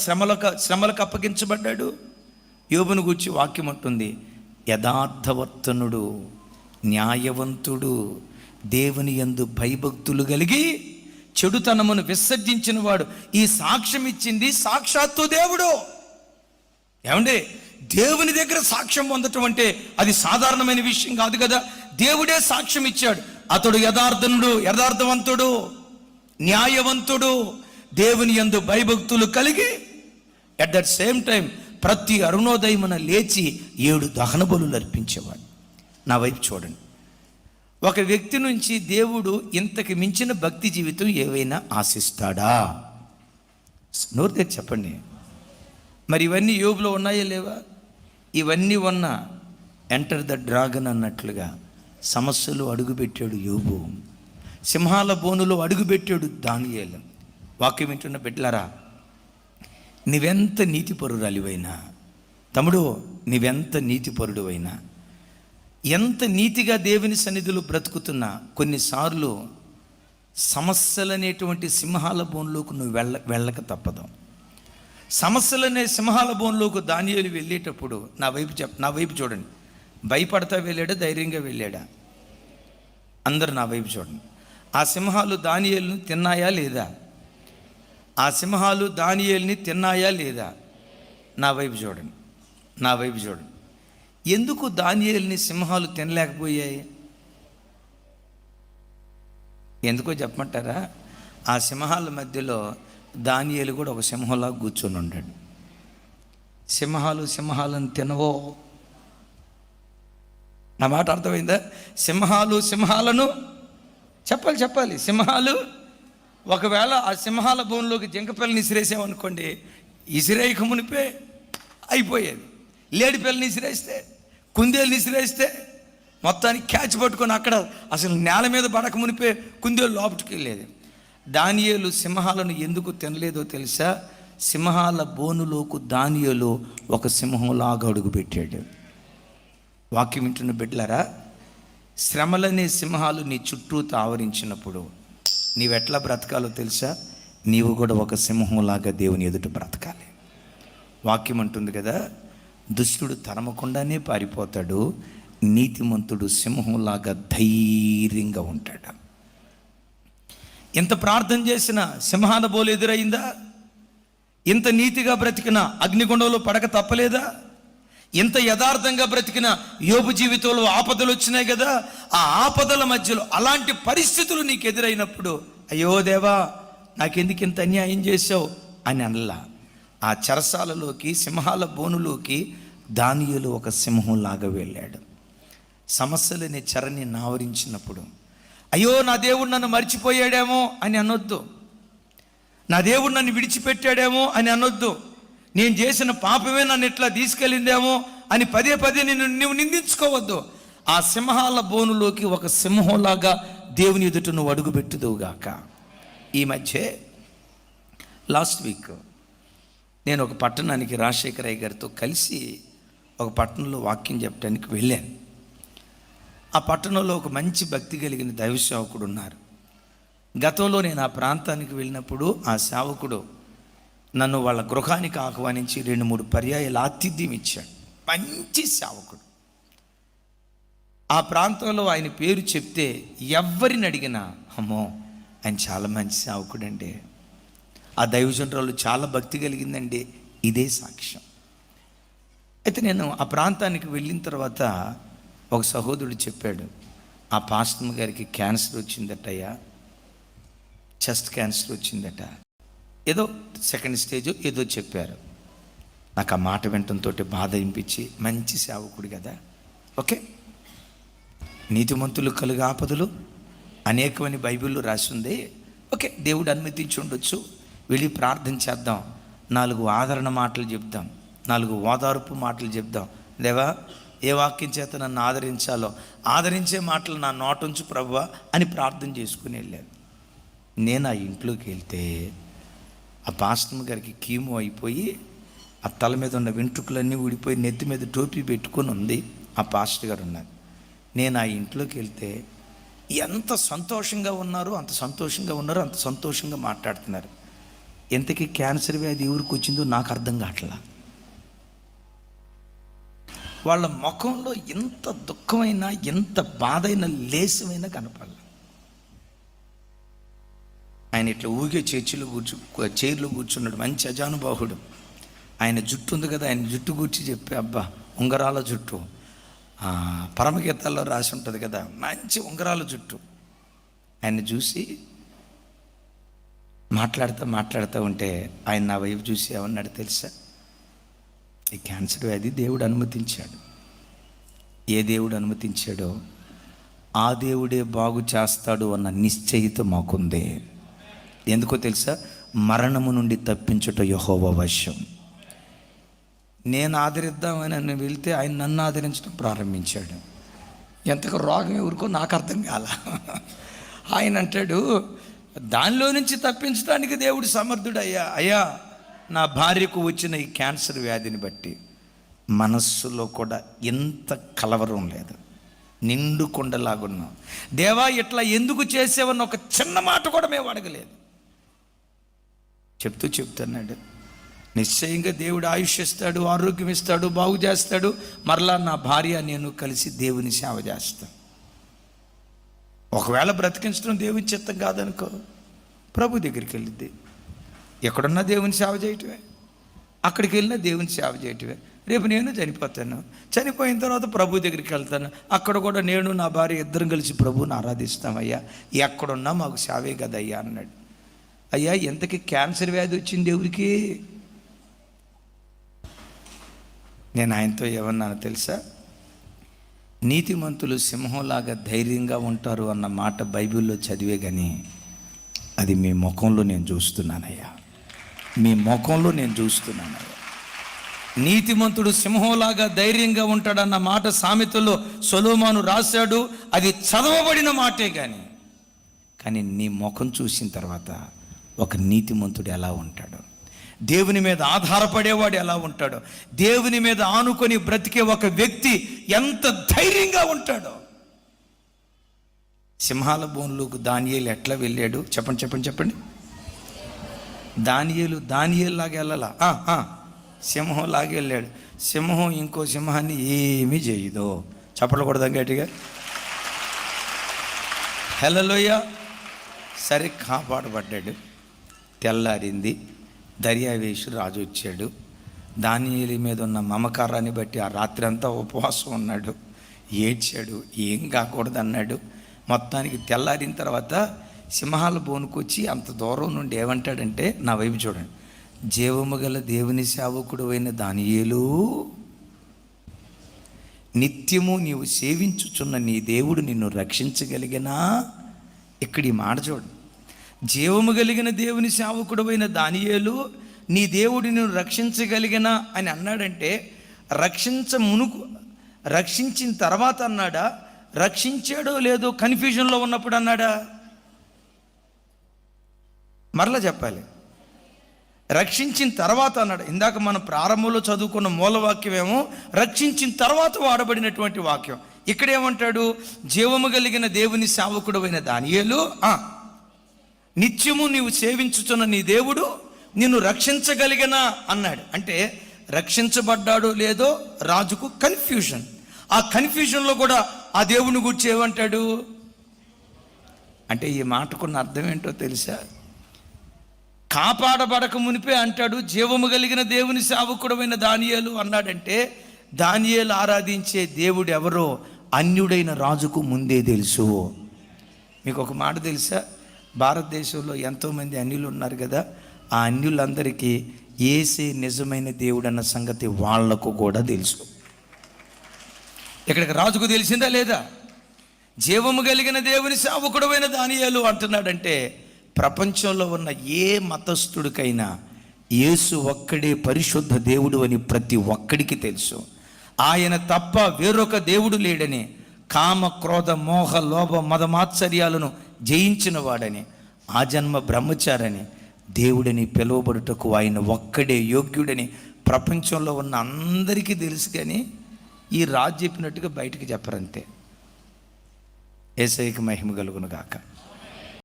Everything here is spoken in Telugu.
శ్రమలకు అప్పగించబడ్డాడు. యోబును గూర్చి వాక్యం అంటుంది, యథార్థవర్తనుడు, న్యాయవంతుడు, దేవుని యందు భయభక్తులు కలిగి చెడుతనమును విసర్జించిన వాడు. ఈ సాక్ష్యం ఇచ్చింది సాక్షాత్తు దేవుడు. ఏమండి, దేవుని దగ్గర సాక్ష్యం పొందటం అంటే అది సాధారణమైన విషయం కాదు కదా. దేవుడే సాక్ష్యం ఇచ్చాడు. అతడు యథార్థవంతుడు, న్యాయవంతుడు, దేవుని యందు భయభక్తులు కలిగి, అట్ దట్ సేమ్ టైం ప్రతి అరుణోదయమున లేచి 7 దహన బలులు అర్పించేవాడు. నా వైపు చూడండి. ఒక వ్యక్తి నుంచి దేవుడు ఇంతకు మించిన భక్తి జీవితం ఏవైనా ఆశిస్తాడా? నోరు తెచ్చి చెప్పండి. మరి ఇవన్నీ యోబులో ఉన్నాయా లేవా? ఇవన్నీ ఉన్నా ఎంటర్ ద డ్రాగన్ అన్నట్లుగా సమస్యలు అడుగుపెట్టాడు యోబు. సింహాల బోనులో అడుగుపెట్టాడు దానియేలు. వాక్యం వింటున్న బిడ్డలారా, నీవెంత నీతిపరురాలివైనా, తమ్ముడు నీవెంత నీతిపరుడు అయినా, ఎంత నీతిగా దేవుని సన్నిధిలో బ్రతుకుతున్నా, కొన్నిసార్లు సమస్యలనేటువంటి సింహాల బోన్లోకి నువ్వు వెళ్ళక తప్పదు. సమస్యలనే సింహాల బోన్లోకి దానియేలు వెళ్ళేటప్పుడు నా వైపు చూడండి. భయపడతా వెళ్ళాడా, ధైర్యంగా వెళ్ళాడా? అందరు నా వైపు చూడండి. ఆ సింహాలు దానియేలును తిన్నాయా లేదా? ఆ సింహాలు దానియేలుని తిన్నాయా లేదా? నా వైపు చూడండి. ఎందుకు దానియేలుని సింహాలు తినలేకపోయాయి? ఎందుకో చెప్పమంటారా? ఆ సింహాల మధ్యలో దానియేలు కూడా ఒక సింహంలా కూర్చొని ఉన్నాడు. సింహాలను తినవో? నా మాట అర్థమైందా? సింహాలను చెప్పాలి. సింహాలు ఒకవేళ ఆ సింహాల బోన్లోకి జింకపిల్లని ఇసిరేసామనుకోండి, ఇసిరేయక మునిపే అయిపోయేది. లేడి పిల్లని ఇసిరేస్తే, కుందేలుని ఇసిరేస్తే మొత్తానికి క్యాచ్ పట్టుకొని అక్కడ అసలు నేల మీద పడక మునిపే కుందేలు లోపలికి వెళ్ళేది. దానియేలు సింహాలను ఎందుకు తినలేదో తెలుసా? సింహాల బోనులోకి దానియేలు ఒక సింహంలాగా అడుగుపెట్టాడు. వాక్యం వింటున్న బిడ్డలారా, శ్రమలనే సింహాలు నీ చుట్టూ ఆవరించినప్పుడు నీవెట్లా బ్రతకాలో తెలుసా? నీవు కూడా ఒక సింహంలాగా దేవుని ఎదుట బ్రతకాలి. వాక్యం అంటుంది కదా, దుష్టుడు తరమకుండానే పారిపోతాడు, నీతిమంతుడు సింహంలాగా ధైర్యంగా ఉంటాడు. ఎంత ప్రార్థన చేసినా సింహాల బోలు ఎదురైందా? ఇంత నీతిగా బ్రతికినా అగ్నిగుండంలో పడక తప్పలేదా? ఇంత యథార్థంగా బ్రతికిన యోబు జీవితంలో ఆపదలు వచ్చినాయి కదా. ఆ ఆపదల మధ్యలో అలాంటి పరిస్థితులు నీకు ఎదురైనప్పుడు, అయ్యో దేవా నాకెందుకు ఇంత అన్యాయం చేసావు అని అనలా. ఆ చెరసాలలోకి, సింహాల బోనులోకి దానియేలు ఒక సింహంలాగా వెళ్ళాడు. సమస్యలని చెరని నావరించినప్పుడు, అయ్యో నా దేవుడు నన్ను మర్చిపోయాడేమో అని అనొద్దు. నా దేవుడు నన్ను విడిచిపెట్టాడేమో అని అనొద్దు. నేను చేసిన పాపమే నన్ను ఇట్లా తీసుకెళ్ళిందేమో అని పదే నువ్వు నిందించుకోవద్దు. ఆ సింహాల బోనులోకి ఒక సింహంలాగా దేవుని ఎదుట నువ్వు అడుగుపెట్టుదువుగాక. ఈ మధ్య లాస్ట్ వీక్ నేను ఒక పట్టణానికి రాజశేఖరయ్య గారితో కలిసి ఒక పట్టణంలో వాక్యం చెప్పడానికి వెళ్ళాను. ఆ పట్టణంలో ఒక మంచి భక్తి కలిగిన దైవ సేవకుడు ఉన్నారు. గతంలో నేను ఆ ప్రాంతానికి వెళ్ళినప్పుడు ఆ సేవకుడు నన్ను వాళ్ళ గృహానికి ఆహ్వానించి 2-3 పర్యాయాలు ఆతిథ్యం ఇచ్చాడు. మంచి సేవకుడు. ఆ ప్రాంతంలో ఆయన పేరు చెప్తే ఎవరిని అడిగినా, అమ్మో ఆయన చాలా మంచి సేవకుడు అండి, ఆ దైవజనురాలు చాలా భక్తి కలిగిందండి, ఇదే సాక్ష్యం. అయితే నేను ఆ ప్రాంతానికి వెళ్ళిన తర్వాత ఒక సహోదరుడు చెప్పాడు, ఆ పాస్టర్ గారికి క్యాన్సర్ వచ్చిందటయ్యా, చెస్ట్ క్యాన్సర్ వచ్చిందట, ఏదో 2nd స్టేజ్ ఏదో చెప్పారు. నాకు ఆ మాట వినటంతో బాధ అనిపించి, మంచి సేవకుడు కదా, ఓకే, నీతిమంతులు కలుగు ఆపదలు అనేకమని బైబిల్లో రాసి ఉంది, ఓకే దేవుడు అనుమతించి ఉండొచ్చు, వెళ్ళి ప్రార్థన చేద్దాం, 4 ఆదరణ మాటలు చెప్దాం, 4 ఓదార్పు మాటలు చెప్దాం. దేవా ఏ వాక్యం చేత నన్ను ఆదరించే మాటలు నా నోటుంచు ప్రభువా అని ప్రార్థన చేసుకుని వెళ్ళాను. నేను ఆ ఇంట్లోకి వెళ్తే ఆ పాస్టర్ గారికి కీమో అయిపోయి ఆ తల మీద ఉన్న వెంట్రుకలన్నీ ఊడిపోయి నెత్తి మీద టోపీ పెట్టుకొని ఉంది ఆ పాస్టర్ గారు ఉన్నారు. నేను ఆ ఇంట్లోకి వెళ్తే ఎంత సంతోషంగా ఉన్నారో అంత సంతోషంగా మాట్లాడుతున్నారు. ఎంతకీ క్యాన్సర్ వ్యాధి ఎవరికి వచ్చిందో నాకు అర్థం కావట్లా. వాళ్ళ ముఖంలో ఎంత దుఃఖమైనా ఎంత బాధైనా లేశమైనా కనపడాలి. ఆయన ఇట్లా ఊగే చైర్లో కూర్చున్నాడు, మంచి అజానుబాహుడు. ఆయన జుట్టు ఉంది కదా, ఆయన జుట్టు కూర్చి చెప్పి, అబ్బా ఉంగరాల జుట్టు, పరమగీతాల్లో రాసి ఉంటుంది కదా, మంచి ఉంగరాల జుట్టు. ఆయన చూసి మాట్లాడుతూ ఉంటే ఆయన నా వైపు చూసి ఏమన్నాడు తెలుసా? ఈ క్యాన్సర్ వ్యాధి దేవుడు అనుమతించాడు. ఏ దేవుడు అనుమతించాడో ఆ దేవుడే బాగు చేస్తాడు అన్న నిశ్చయిత మాకుంది. ఎందుకో తెలుసా? మరణము నుండి తప్పించుట యెహోవా వశం. నేను ఆదరిద్దామని నన్ను వెళ్తే ఆయన నన్ను ఆదరించడం ప్రారంభించాడు. ఎంతకు రోగం ఎవరికో నాకు అర్థం కాల. ఆయన అంటాడు, దానిలో నుంచి తప్పించడానికి దేవుడు సమర్థుడు. అయ్యా నా భార్యకు వచ్చిన ఈ క్యాన్సర్ వ్యాధిని బట్టి మనస్సులో కూడా ఎంత కలవరం లేదు, నిండు కొండలాగున్నాం. దేవా ఇట్లా ఎందుకు చేసేవన్న ఒక చిన్న మాట కూడా మేము అడగలేదు. చెప్తున్నాడు, నిశ్చయంగా దేవుడు ఆయుష్ ఇస్తాడు, ఆరోగ్యం ఇస్తాడు, బాగు చేస్తాడు. మరలా నా భార్య నేను కలిసి దేవుని సేవ చేస్తాం. ఒకవేళ బ్రతికించడం దేవుని చిత్తం కాదనుకో, ప్రభు దగ్గరికి వెళ్ళిద్ది. ఎక్కడున్నా దేవుని సేవ చేయటమే, అక్కడికి వెళ్ళినా దేవుని సేవ చేయటమే. రేపు నేను చనిపోతాను, చనిపోయిన తర్వాత ప్రభు దగ్గరికి వెళ్తాను. అక్కడ కూడా నేను నా భార్య ఇద్దరం కలిసి ప్రభువుని ఆరాధిస్తామయ్యా, ఎక్కడున్నా మాకు సేవే కదయ్యా అన్నాడు. అయ్యా ఎంతకి క్యాన్సర్ వ్యాధి వచ్చింది ఎవరికి? నేను ఆయనతో ఏమన్నాను తెలుసా? నీతిమంతులు సింహంలాగా ధైర్యంగా ఉంటారు అన్న మాట బైబిల్లో చదివే కానీ అది మీ ముఖంలో నేను చూస్తున్నానయ్యా, మీ ముఖంలో నేను చూస్తున్నానయ్యా. నీతిమంతుడు సింహంలాగా ధైర్యంగా ఉంటాడన్న మాట సామెతలో సొలొమోను రాశాడు. అది చదవబడిన మాటే కానీ నీ ముఖం చూసిన తర్వాత ఒక నీతిమంతుడు ఎలా ఉంటాడు, దేవుని మీద ఆధారపడేవాడు ఎలా ఉంటాడో, దేవుని మీద ఆనుకొని బ్రతికే ఒక వ్యక్తి ఎంత ధైర్యంగా ఉంటాడో. సింహాల బోన్లోకి దానియేలు ఎట్లా వెళ్ళాడు చెప్పండి. దానియేలు లాగా వెళ్ళాలా? సింహం లాగా వెళ్ళాడు. సింహం ఇంకో సింహాన్ని ఏమీ చేయదు. చెప్పకూడదు గట్టిగా. హల్లెలూయ. సరే కాపాడబడ్డాడు. తెల్లారింది, దర్యావేషు రాజు వచ్చాడు. దానియేలు మీద ఉన్న మమకారాన్ని బట్టి ఆ రాత్రి అంతా ఉపవాసం ఉన్నాడు, ఏడ్చాడు, ఏం కాకూడదు అన్నాడు. మొత్తానికి తెల్లారిన తర్వాత సింహాల బోనుకు వచ్చి అంత దూరం నుండి ఏమంటాడంటే, నా వైపు చూడండి, జీవము గల దేవుని సేవకుడు అయిన దానియేలు, నిత్యము నీవు సేవించుచున్న నీ దేవుడు నిన్ను రక్షించగలిగినా. ఇక్కడ ఈ మాట చూడండి, జీవము కలిగిన దేవుని సేవకుడు అయిన దానియేలు, నీ దేవుడు నిన్ను రక్షించగలిగినా అని అన్నాడంటే రక్షించిన తర్వాత అన్నాడా, రక్షించాడో లేదో కన్ఫ్యూజన్లో ఉన్నప్పుడు అన్నాడా? మరలా చెప్పాలి, రక్షించిన తర్వాత అన్నాడు. ఇందాక మనం ప్రారంభంలో చదువుకున్న మూలవాక్యం ఏమో రక్షించిన తర్వాత వాడబడినటువంటి వాక్యం. ఇక్కడేమంటాడు? జీవము కలిగిన దేవుని సేవకుడు అయిన దానియేలు, నిత్యము నీవు సేవించుచున్న నీ దేవుడు నిన్ను రక్షించగలిగినా అన్నాడు. అంటే రక్షించబడ్డాడో లేదో రాజుకు కన్ఫ్యూజన్. ఆ కన్ఫ్యూజన్లో కూడా ఆ దేవుని గురించి ఏమంటాడు అంటే, ఈ మాటకున్న అర్థం ఏంటో తెలుసా? కాపాడబడక మునిపే అంటాడు, జీవము కలిగిన దేవుని సేవకుడమైన దానియేలు అన్నాడంటే, దానియేలు ఆరాధించే దేవుడు ఎవరో అన్యుడైన రాజుకు ముందే తెలుసు. మీకు ఒక మాట తెలుసా? భారతదేశంలో ఎంతోమంది అన్యులు ఉన్నారు కదా, ఆ అన్యులందరికీ యేసే నిజమైన దేవుడు అన్న సంగతి వాళ్లకు కూడా తెలుసు. ఇక్కడికి రాజుకు తెలిసిందా లేదా? జీవము కలిగిన దేవుని సేవకుడమైన దానియేలు అంటున్నాడంటే, ప్రపంచంలో ఉన్న ఏ మతస్థుడికైనా యేసు ఒక్కడే పరిశుద్ధ దేవుడు అని ప్రతి ఒక్కడికి తెలుసు. ఆయన తప్ప వేరొక దేవుడు లేడని, కామ క్రోధ మోహ లోభ మదమాత్సర్యాలను జయించిన వాడని, ఆ జన్మ బ్రహ్మచారని, దేవుడని పిలువబడుటకు ఆయన ఒక్కడే యోగ్యుడని ప్రపంచంలో ఉన్న అందరికీ తెలుసు. కానీ ఈ రాజు చెప్పినట్టుగా బయటికి చెప్పరంతే. యేసయ్యకి మహిమ కలుగును గాక.